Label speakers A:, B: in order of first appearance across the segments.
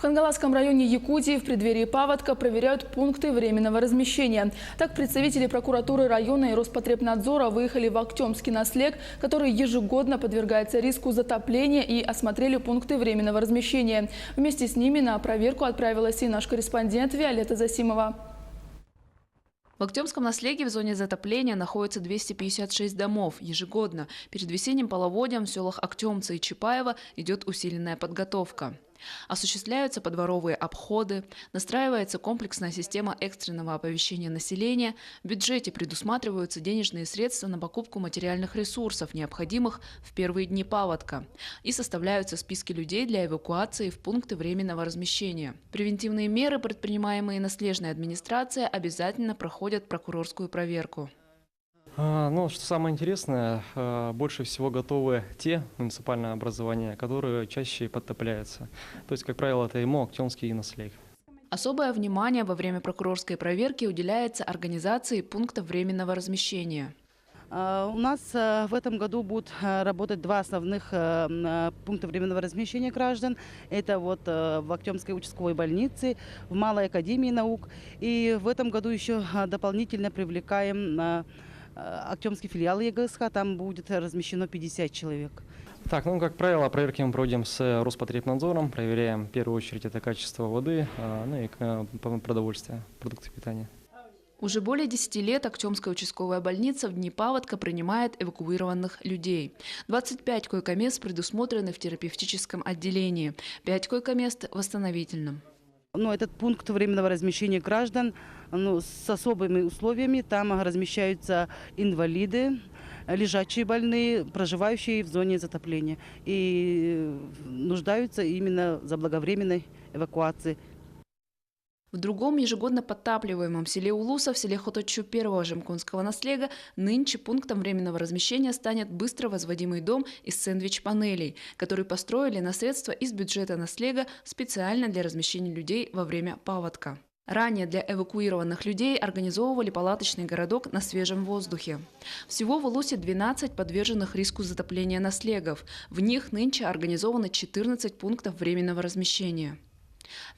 A: Хангаласском районе Якутии в преддверии паводка проверяют пункты временного размещения. Так, представители прокуратуры района и Роспотребнадзора выехали в Актемский наслег, который ежегодно подвергается риску затопления, и осмотрели пункты временного размещения. Вместе с ними на проверку отправилась и наш корреспондент Виолетта Засимова.
B: В Актемском наслеге в зоне затопления находится 256 домов. Ежегодно перед весенним половодьем в селах Актемца и Чапаева идет усиленная подготовка. Осуществляются подворовые обходы, настраивается комплексная система экстренного оповещения населения, в бюджете предусматриваются денежные средства на покупку материальных ресурсов, необходимых в первые дни паводка, и составляются списки людей для эвакуации в пункты временного размещения. Превентивные меры, предпринимаемые наслежной администрацией, обязательно проходят прокурорскую проверку.
C: Ну, что самое интересное, больше всего готовы те муниципальные образования, которые чаще подтопляются. То есть, как правило, это ИМО, Актемский и наслег.
B: Особое внимание во время прокурорской проверки уделяется организации пунктов временного размещения.
D: У нас в этом году будут работать два основных пункта временного размещения граждан. Это вот в Актемской участковой больнице, в Малой академии наук. И в этом году еще дополнительно привлекаем Актемский филиал ЕГСХ, там будет размещено 50 человек.
C: Так, ну, как правило, проверки мы проводим с Роспотребнадзором, проверяем в первую очередь это качество воды, ну и продовольствия, продукты питания.
B: Уже более 10 лет Актемская участковая больница в дни паводка принимает эвакуированных людей. 25 койко-мест предусмотрены в терапевтическом отделении, 5 койко-мест в восстановительном.
D: Этот пункт временного размещения граждан с особыми условиями. Там размещаются инвалиды, лежачие больные, проживающие в зоне затопления. И нуждаются именно в заблаговременной эвакуации.
B: В другом ежегодно подтапливаемом селе Улуса, в селе Хоточу первого Жемкунского наслега, нынче пунктом временного размещения станет быстро возводимый дом из сэндвич-панелей, который построили на средства из бюджета наслега специально для размещения людей во время паводка. Ранее для эвакуированных людей организовывали палаточный городок на свежем воздухе. Всего в Улусе 12 подверженных риску затопления наслегов. В них нынче организовано 14 пунктов временного размещения.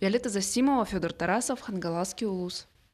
B: Виолетта Засимова, Федор Тарасов, Хангаласский Улус.